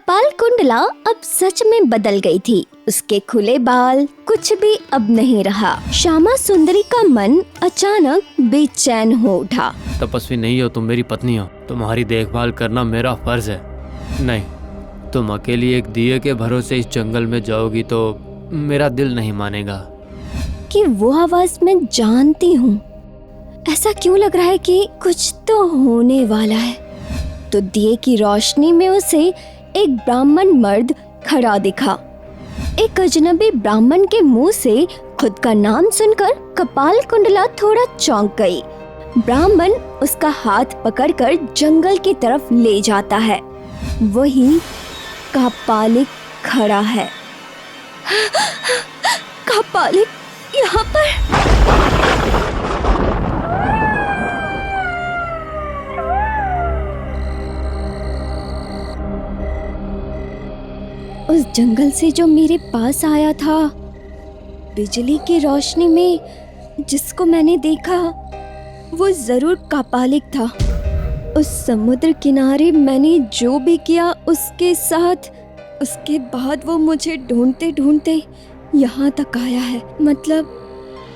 कपाल कुंडला अब सच में बदल गई थी। उसके खुले बाल, कुछ भी अब नहीं रहा। श्यामा सुंदरी का मन अचानक बेचैन हो उठा। तपस्वी नहीं हो तुम, मेरी पत्नी हो। तुम्हारी देखभाल करना मेरा फर्ज है। नहीं, तुम अकेली एक दिए के भरोसे इस जंगल में जाओगी तो मेरा दिल नहीं मानेगा। कि वो आवाज मैं जानती हूँ। ऐसा क्यों लग रहा है कि कुछ तो होने वाला है। तो दिए की रोशनी में उसे एक ब्राह्मण मर्द खड़ा दिखा। एक अजनबी ब्राह्मण के मुंह से खुद का नाम सुनकर कपाल कुंडला थोड़ा चौंक गई। ब्राह्मण उसका हाथ पकड़कर जंगल की तरफ ले जाता है। वही कापालिक खड़ा है। कापालिक यहाँ पर? उस जंगल से जो मेरे पास आया था, बिजली की रोशनी में जिसको मैंने देखा, वो जरूर कापालिक था। उस समुद्र किनारे मैंने जो भी किया उसके साथ, उसके बाद वो मुझे ढूंढते ढूंढते यहाँ तक आया है। मतलब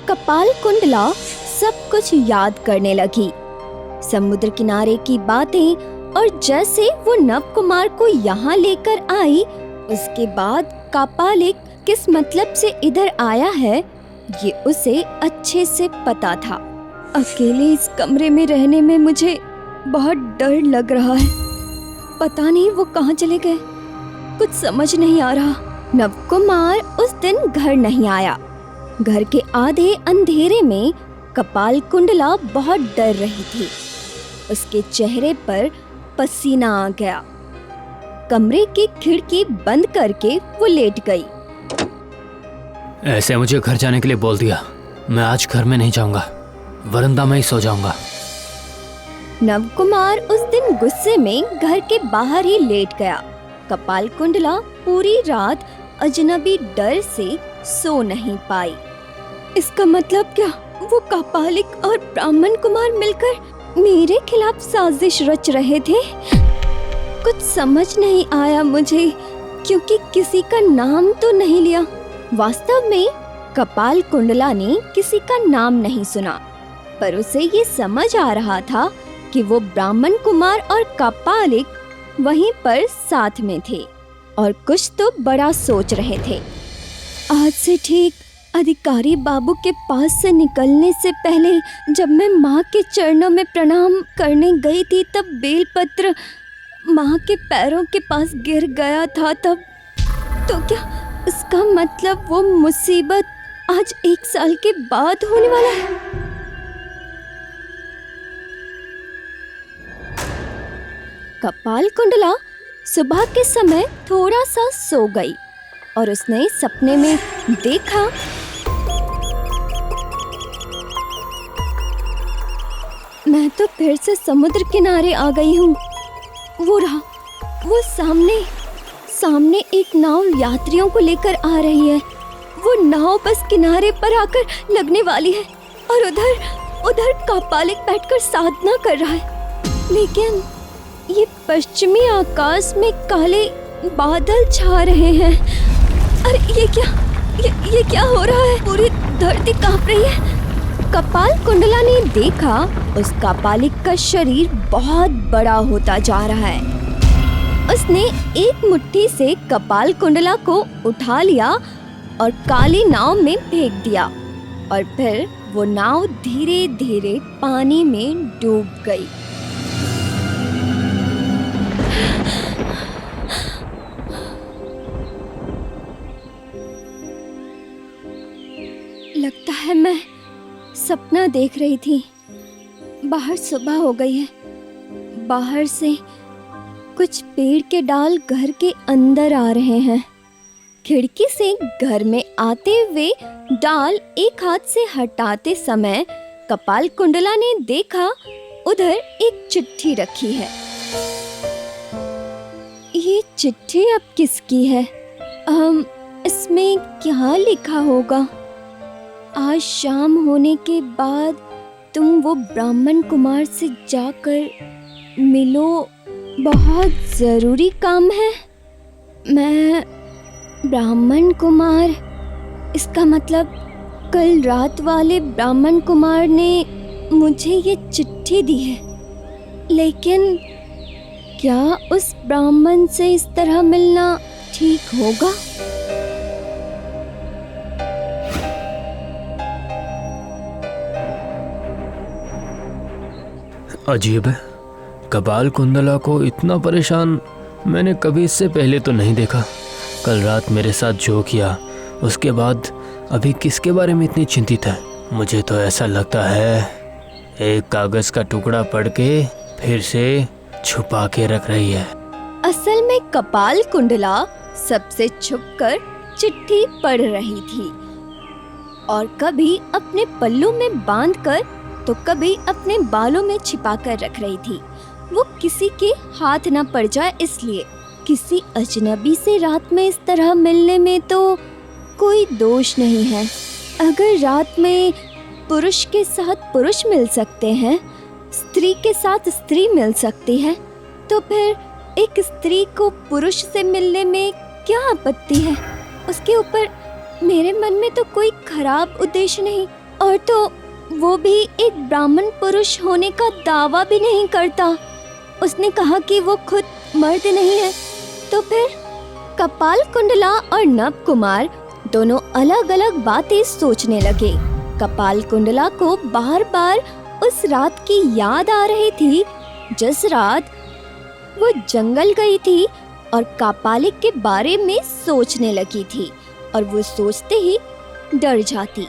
कपाल कुंडला सब कुछ याद करने लगी। समुद्र किनारे की बातें और जैसे वो नव कुमार को यहाँ लेकर आई, उसके बाद कापालिक किस मतलब से इधर आया है ये उसे अच्छे से पता था। अकेले इस कमरे में रहने में मुझे बहुत डर लग रहा है। पता नहीं वो कहाँ चले गए, कुछ समझ नहीं आ रहा। नव कुमार उस दिन घर नहीं आया। घर के आधे अंधेरे में कपाल कुंडला बहुत डर रही थी। उसके चेहरे पर पसीना आ गया। कमरे की खिड़की बंद करके वो लेट गई। ऐसे मुझे घर जाने के लिए बोल दिया। मैं आज घर में नहीं जाऊंगा, वरांडा में ही सो जाऊंगा। नव कुमार उस दिन गुस्से में घर के बाहर ही लेट गया। कपाल कुंडला पूरी रात अजनबी डर से सो नहीं पाई। इसका मतलब क्या? वो कापालिक और ब्राह्मण कुमार मिलकर मेरे खिलाफ साजिश रच रहे थे। कुछ समझ नहीं आया मुझे, क्योंकि किसी का नाम तो नहीं लिया। वास्तव में कपाल कुंडला ने किसी का नाम नहीं सुना, पर उसे ये समझ आ रहा था कि वो ब्राह्मण कुमार और कापालिक वहीं पर साथ में थे और कुछ तो बड़ा सोच रहे थे। आज से ठीक अधिकारी बाबू के पास से निकलने से पहले जब मैं माँ के चरणों में प्रणाम करने गई थी, तब बेलपत्र माँ के पैरों के पास गिर गया था। तब तो क्या इसका मतलब वो मुसीबत आज 1 साल के बाद होने वाला है? कपाल कुंडला सुबह के समय थोड़ा सा सो गई और उसने सपने में देखा मैं तो फिर से समुद्र किनारे आ गई हूँ। वो रहा, वो सामने एक नाव यात्रियों को लेकर आ रही है। वो नाव बस किनारे पर आकर लगने वाली है और उधर कापालिक बैठकर साधना कर रहा है। लेकिन ये पश्चिमी आकाश में काले बादल छा रहे हैं। अरे ये क्या हो रहा है? पूरी धरती कांप रही है। कपाल कुंडला ने देखा उस कापालिक का शरीर बहुत बड़ा होता जा रहा है। उसने एक मुट्ठी से कपाल कुंडला को उठा लिया और काली नाव में फेंक दिया और फिर वो नाव धीरे धीरे पानी में डूब गई। लगता है मैं सपना देख रही थी। बाहर सुबह हो गई है। बाहर से कुछ पेड़ के डाल घर के अंदर आ रहे हैं। खिड़की से घर में आते हुए डाल एक हाथ से हटाते समय कपाल कुंडला ने देखा उधर एक चिट्ठी रखी है। ये चिट्ठी अब किसकी है? इसमें क्या लिखा होगा? आज शाम होने के बाद तुम वो ब्राह्मण कुमार से जाकर मिलो, बहुत जरूरी काम है। मैं ब्राह्मण कुमार, इसका मतलब कल रात वाले ब्राह्मण कुमार ने मुझे ये चिट्ठी दी है। लेकिन क्या उस ब्राह्मण से इस तरह मिलना ठीक होगा? अजीब है, कपाल कुंडला को इतना परेशान मैंने कभी इससे पहले तो नहीं देखा। कल रात मेरे साथ जो किया उसके बाद अभी किसके बारे में इतनी चिंतित है? मुझे तो ऐसा लगता है एक कागज का टुकड़ा पढ़ के फिर से छुपा के रख रही है। असल में कपाल कुंडला सबसे छुपकर चिट्ठी पढ़ रही थी और कभी अपने पल्लू में बांधकर तो कभी अपने बालों में छिपा कर रख रही थी। वो किसी के हाथ न पड़ जाए इसलिए। किसी अजनबी से रात में इस तरह मिलने में तो कोई दोष नहीं है। अगर रात में पुरुष के साथ पुरुष मिल सकते हैं, स्त्री के साथ स्त्री मिल सकती है, तो फिर एक स्त्री को पुरुष से मिलने में क्या आपत्ति है? उसके ऊपर मेरे मन में तो कोई खराब उद्देश्य नहीं, और तो वो भी एक ब्राह्मण पुरुष होने का दावा भी नहीं करता। उसने कहा कि वो खुद मर्द नहीं है। तो फिर कपाल कुंडला और नव कुमार दोनों अलग अलग बातें सोचने लगे। कपाल कुंडला को बार बार उस रात की याद आ रही थी जिस रात वो जंगल गई थी और कापालिक के बारे में सोचने लगी थी, और वो सोचते ही डर जाती।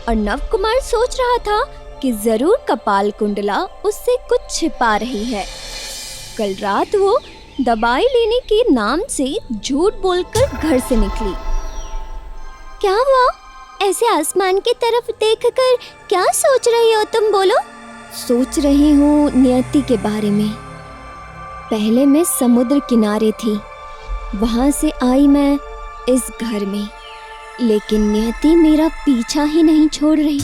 और नव कुमार सोच रहा था कि जरूर कपाल कुंडला उससे कुछ छिपा रही है। कल रात वो दवाई लेने के नाम से झूठ बोलकर घर से निकली। क्या हुआ? ऐसे आसमान की तरफ देखकर क्या सोच रही हो तुम? बोलो। सोच रही हूँ नियति के बारे में। पहले मैं समुद्र किनारे थी, वहाँ से आई मैं इस घर में, लेकिन नियति मेरा पीछा ही नहीं छोड़ रही।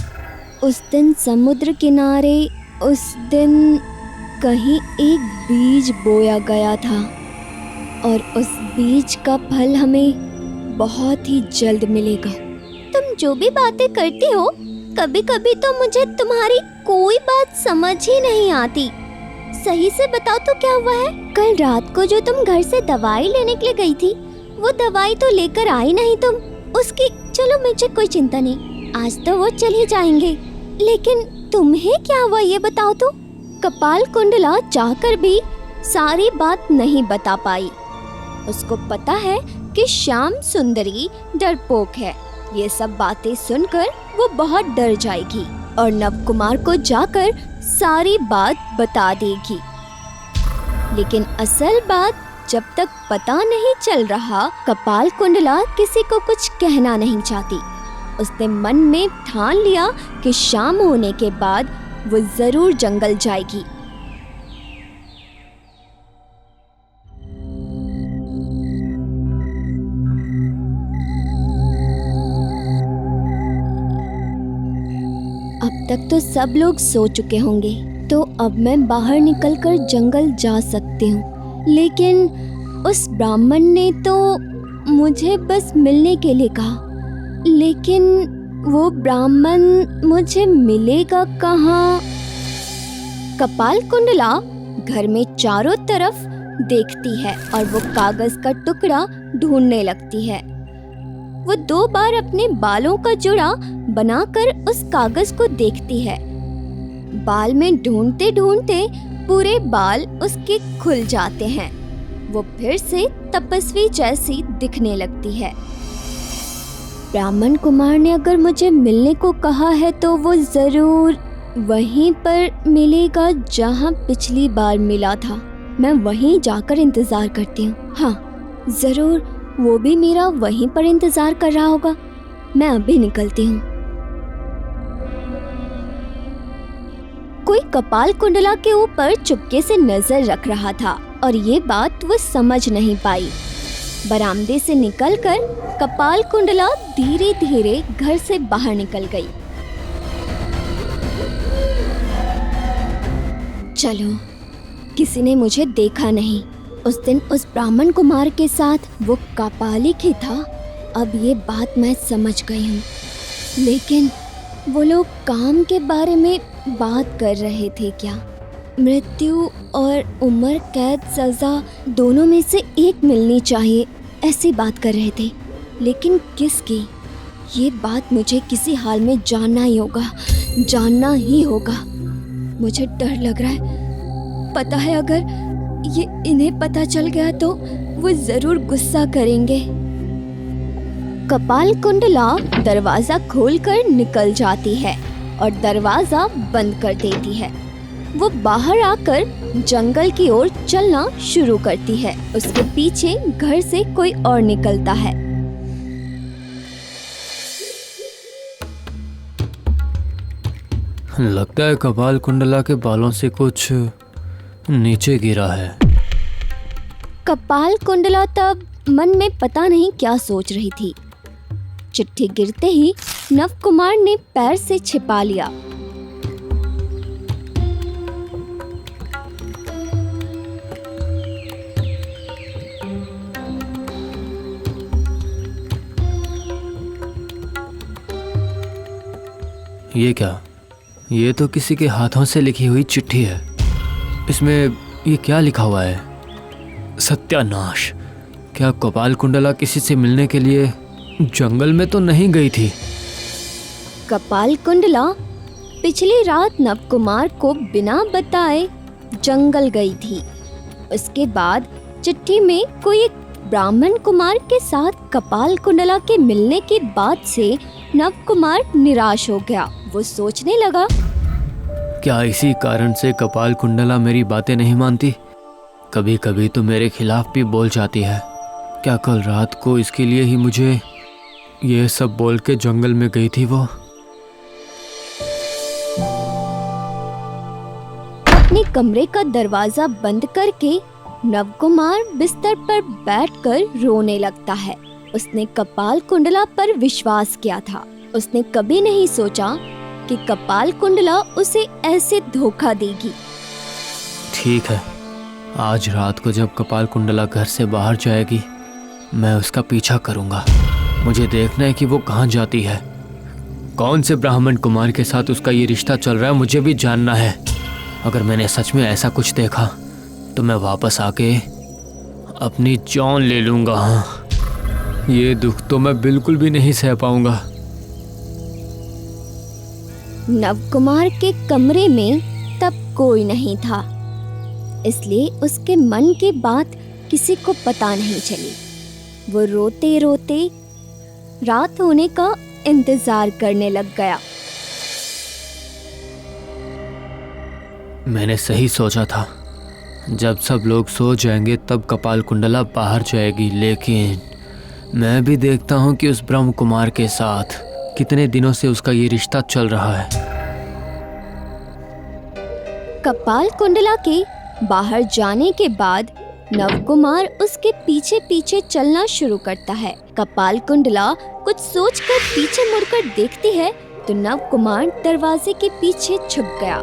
उस दिन समुद्र किनारे, उस दिन कहीं एक बीज बोया गया था, और उस बीज का फल हमें बहुत ही जल्द मिलेगा। तुम जो भी बातें करती हो, कभी कभी तो मुझे तुम्हारी कोई बात समझ ही नहीं आती। सही से बताओ तो क्या हुआ है? कल रात को जो तुम घर से दवाई लेने के लिए गई थी, वो दवाई तो लेकर आई नहीं तुम। उसकी चलो मुझे कोई चिंता नहीं, आज तो वो चल ही जाएंगे, लेकिन तुम्हें क्या हुआ ये बताओ तो। कपाल कुंडला चाहकर भी सारी बात नहीं बता पाई। उसको पता है कि श्याम सुंदरी डरपोक है। ये सब बातें सुनकर वो बहुत डर जाएगी और नव कुमार को जाकर सारी बात बता देगी। लेकिन असल बात जब तक पता नहीं चल रहा, कपाल कुंडला किसी को कुछ कहना नहीं चाहती। उसने मन में ठान लिया कि शाम होने के बाद वो जरूर जंगल जाएगी। अब तक तो सब लोग सो चुके होंगे, तो अब मैं बाहर निकलकर जंगल जा सकती हूँ। लेकिन उस ब्राह्मण ने तो मुझे बस मिलने के लिए कहा, लेकिन वो ब्राह्मण मुझे मिलेगा कहाँ? कपाल कुंडला घर में चारों तरफ देखती है और वो कागज का टुकड़ा ढूंढने लगती है। वो 2 बार अपने बालों का जुड़ा बनाकर उस कागज को देखती है। बाल में ढूंढते ढूंढते पूरे बाल उसके खुल जाते हैं। वो फिर से तपस्वी जैसी दिखने लगती है। ब्राह्मण कुमार ने अगर मुझे मिलने को कहा है तो वो जरूर वहीं पर मिलेगा जहां पिछली बार मिला था। मैं वहीं जाकर इंतजार करती हूँ। हाँ, जरूर वो भी मेरा वहीं पर इंतजार कर रहा होगा। मैं अभी निकलती हूँ। कोई कपाल कुंडला के ऊपर चुपके से नजर रख रहा था और ये बात वो समझ नहीं पाई। बरामदे से निकलकर कपाल कुंडला धीरे धीरे घर से बाहर निकल गई। चलो, किसी ने मुझे देखा नहीं, उस दिन उस ब्राह्मण कुमार के साथ वो कापालिक ही था। अब ये बात मैं समझ गई हूँ। लेकिन वो लोग काम के बारे में बात कर रहे थे क्या? मृत्यु और उम्र कैद सज़ा दोनों में से एक मिलनी चाहिए, ऐसी बात कर रहे थे। लेकिन किसकी? ये बात मुझे किसी हाल में जानना ही होगा। मुझे डर लग रहा है। पता है अगर ये इन्हें पता चल गया तो वो जरूर गुस्सा करेंगे। कपाल कुंडला दरवाजा खोलकर निकल जाती है और दरवाजा बंद कर देती है। वो बाहर आकर जंगल की ओर चलना शुरू करती है। उसके पीछे घर से कोई और निकलता है। लगता है कपाल कुंडला के बालों से कुछ नीचे गिरा है। कपाल कुंडला तब मन में पता नहीं क्या सोच रही थी। चिट्ठी गिरते ही नव कुमार ने पैर से छिपा लिया। ये क्या? ये तो किसी के हाथों से लिखी हुई चिट्ठी है। इसमें ये क्या लिखा हुआ है? सत्यानाश! क्या कपाल कुंडला किसी से मिलने के लिए जंगल में तो नहीं गई थी? कपाल कुंडला पिछली रात नव कुमार को बिना बताए जंगल गई थी। उसके बाद चिट्ठी में कोई एक ब्राह्मण कुमार के साथ कपाल कुंडला के मिलने की बात से नव कुमार निराश हो गया। वो सोचने लगा, क्या इसी कारण से कपाल कुंडला मेरी बातें नहीं मानती? कभी कभी तो मेरे खिलाफ भी बोल जाती है। क्या कल रात को इसके लिए ही मुझे ये सब बोल के जंगल में गई थी वो? अपने कमरे का दरवाजा बंद करके नव कुमार बिस्तर पर बैठकर रोने लगता है। उसने कपाल कुंडला पर विश्वास किया था। उसने कभी नहीं सोचा कि कपाल कुंडला उसे ऐसे धोखा देगी। ठीक है, आज रात को जब कपाल कुंडला घर से बाहर जाएगी मैं उसका पीछा करूंगा। मुझे देखना है कि वो कहाँ जाती है। कौन से ब्राह्मण कुमार के साथ उसका ये रिश्ता चल रहा है मुझे भी जानना है। अगर मैंने सच में ऐसा कुछ देखा तो मैं वापस आके अपनी जान ले लूंगा। हाँ, ये दुख तो मैं बिल्कुल भी नहीं सह पाऊंगा। नव कुमार के कमरे में तब कोई नहीं था, इसलिए उसके मन की बात किसी को पता नहीं चली। वो रोते रोते रात होने का इंतजार करने लग गया। मैंने सही सोचा था, जब सब लोग सो जाएंगे तब कपाल कुंडला बाहर जाएगी। लेकिन मैं भी देखता हूँ कि उस ब्रह्म कुमार के साथ कितने दिनों से उसका ये रिश्ता चल रहा है। कपाल कुंडला के बाहर जाने के बाद नव कुमार उसके पीछे पीछे चलना शुरू करता है। कपाल कुंडला कुछ सोचकर पीछे मुड़कर देखती है तो नव कुमार दरवाजे के पीछे छुप गया।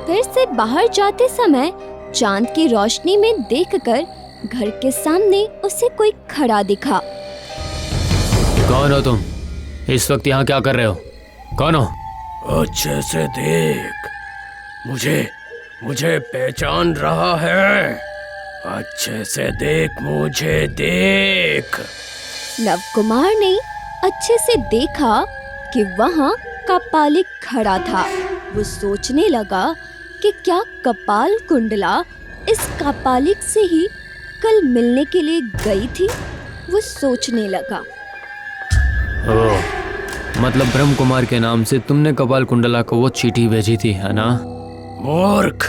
फिर से बाहर जाते समय चांद की रोशनी में देखकर घर के सामने उसे कोई खड़ा दिखा। कौन हो तुम? इस वक्त यहाँ क्या कर रहे हो? कौन हो? अच्छे से देख, मुझे पहचान रहा है? अच्छे से देख, मुझे देख। नव कुमार ने अच्छे से देखा कि वहाँ कपालिक खड़ा था। वो सोचने लगा कि क्या कपाल कुंडला इस कपालिक से ही कल मिलने के लिए गई थी। वो सोचने लगा, ओह, मतलब ब्रह्म कुमार के नाम से तुमने कपाल कुंडला को वो चिट्ठी भेजी थी, है ना? मूर्ख,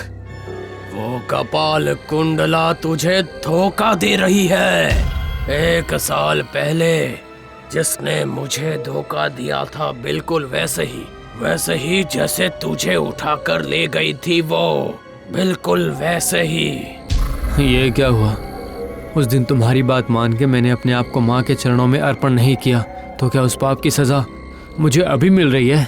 वो कपाल कुंडला तुझे धोखा दे रही है। 1 साल पहले जिसने मुझे धोखा दिया था, बिल्कुल वैसे ही जैसे तुझे उठाकर ले गई थी वो, बिल्कुल वैसे ही। ये क्या हुआ? उस दिन तुम्हारी बात मान के मैंने अपने आप को माँ के चरणों में अर्पण नहीं किया, तो क्या उस पाप की सजा मुझे अभी मिल रही है?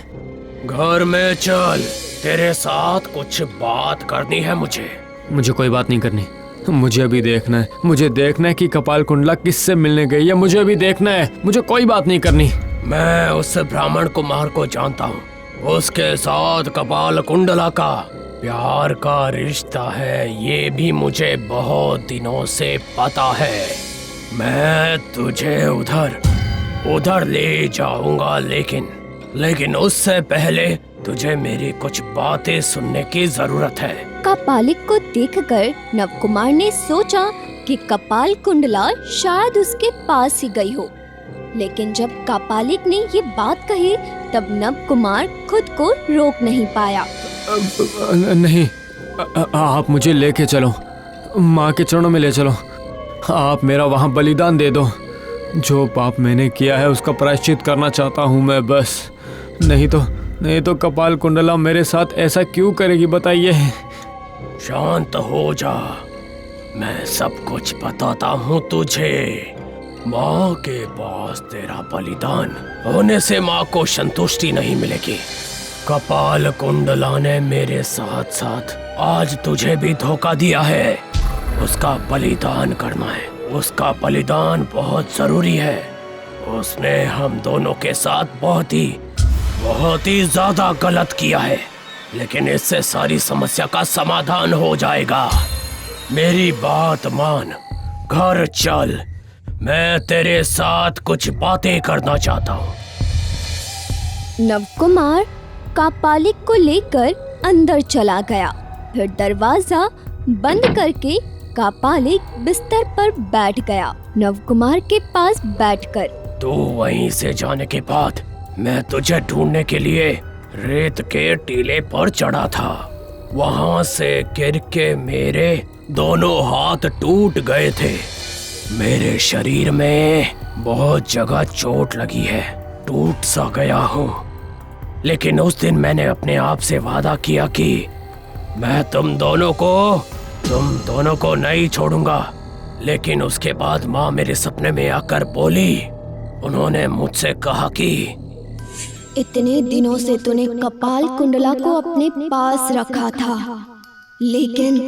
घर में चल, तेरे साथ कुछ बात करनी है मुझे। मुझे कोई बात नहीं करनी। मुझे अभी देखना है, मुझे देखना है कि कपाल कुंडला किससे मिलने गई है। मुझे अभी देखना है, मुझे कोई बात नहीं करनी। मैं उस ब्राह्मण कुमार को जानता हूँ, उसके साथ कपाल कुंडला का प्यार का रिश्ता है, ये भी मुझे बहुत दिनों से पता है। मैं तुझे उधर ले जाऊंगा, लेकिन उससे पहले तुझे मेरी कुछ बातें सुनने की जरूरत है। कपालिक को देखकर नवकुमार ने सोचा कि कपाल कुंडला शायद उसके पास ही गई हो, लेकिन जब कपालिक ने ये बात कही तब नवकुमार खुद को रोक नहीं पाया। नहीं, आप मुझे लेके चलो, माँ के चरणों में ले चलो। आप मेरा वहाँ बलिदान दे दो। जो पाप मैंने किया है उसका प्रायश्चित करना चाहता हूँ मैं, बस। नहीं तो कपाल कुंडला मेरे साथ ऐसा क्यों करेगी, बताइए। शांत हो जा, मैं सब कुछ बताता हूँ तुझे। माँ के पास तेरा बलिदान होने से माँ को संतुष्टि नहीं मिलेगी। कपाल कुंडला ने मेरे साथ साथ आज तुझे भी धोखा दिया है। उसका बलिदान करना है, उसका बलिदान बहुत जरूरी है। उसने हम दोनों के साथ बहुत ही ज्यादा गलत किया है, लेकिन इससे सारी समस्या का समाधान हो जाएगा। मेरी बात मान, घर चल, मैं तेरे साथ कुछ बातें करना चाहता हूँ। नवकुमार कपालिक को लेकर अंदर चला गया। फिर दरवाजा बंद करके कपालिक बिस्तर पर बैठ गया। नवकुमार के पास बैठकर, तू वहीं से जाने के बाद मैं तुझे ढूंढने के लिए रेत के टीले पर चढ़ा था। वहां से गिर के मेरे दोनों हाथ टूट गए थे। मेरे शरीर में बहुत जगह चोट लगी है, टूट सा गया हूँ। लेकिन उस दिन मैंने अपने आप से वादा किया कि मैं तुम दोनों को नहीं छोड़ूंगा। लेकिन उसके बाद माँ मेरे सपने में आकर बोली। उन्होंने मुझसे कहा कि इतने दिनों से तूने कपाल कुंडला को अपने पास रखा था, लेकिन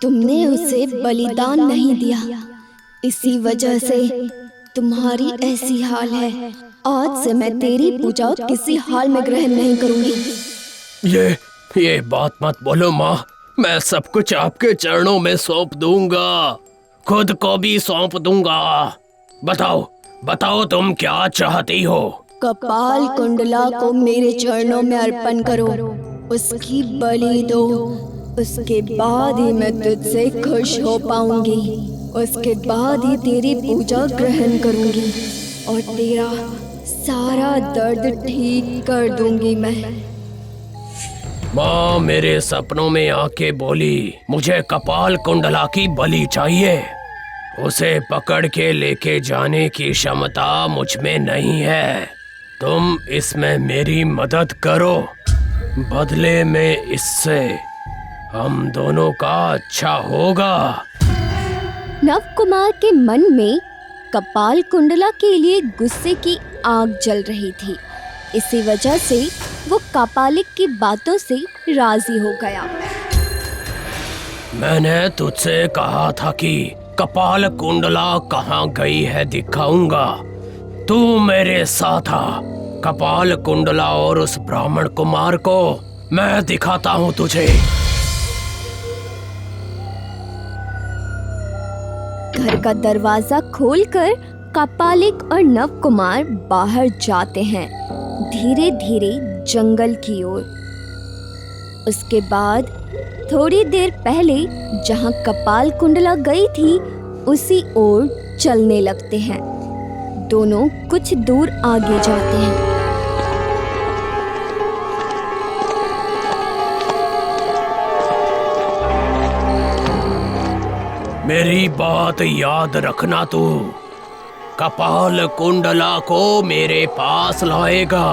तुमने उसे बलिदान नहीं दिया। इसी वजह से तुम्हारी ऐसी हाल है। आज से मैं तेरी पूजा किसी हाल में ग्रहण नहीं करूंगी। ये बात मत बोलो माँ, मैं सब कुछ आपके चरणों में सौंप दूंगा, खुद को भी सौंप दूंगा। बताओ तुम क्या चाहती हो? कपाल कुंडला को मेरे चरणों में अर्पण करो, उसकी बलि दो। उसके बाद ही मैं तुझसे खुश हो पाऊंगी। उसके बाद ही तेरी पूजा ग्रहण करूंगी और तेरा सारा दर्द ठीक कर दूंगी मैं। माँ मेरे सपनों में आके बोली, मुझे कपाल कुंडला की बलि चाहिए। उसे पकड़ के लेके जाने की क्षमता मुझ में नहीं है। तुम इसमें मेरी मदद करो, बदले में इससे हम दोनों का अच्छा होगा। नवकुमार के मन में कपाल कुंडला के लिए गुस्से की आग जल रही थी। इसी वजह से वो कपालिक की बातों से राजी हो गया। मैंने तुझसे कहा था कि कपाल कुंडला कहाँ गई है दिखाऊंगा। तू मेरे साथ आ। कपाल कुंडला और उस ब्राह्मण कुमार को मैं दिखाता हूँ तुझे। घर का दरवाजा खोलकर कपालिक और नवकुमार बाहर जाते हैं, धीरे धीरे जंगल की ओर। उसके बाद थोड़ी देर पहले जहां कपाल कुंडला गई थी उसी ओर चलने लगते हैं। दोनों कुछ दूर आगे जाते हैं। मेरी बात याद रखना, तू कपाल कुंडला को मेरे पास लाएगा,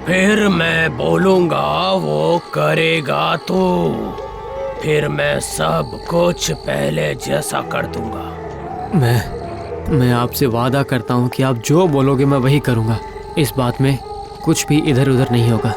फिर मैं बोलूंगा वो करेगा तो फिर मैं सब कुछ पहले जैसा कर दूंगा। मैं आपसे वादा करता हूँ कि आप जो बोलोगे मैं वही करूँगा। इस बात में कुछ भी इधर उधर नहीं होगा।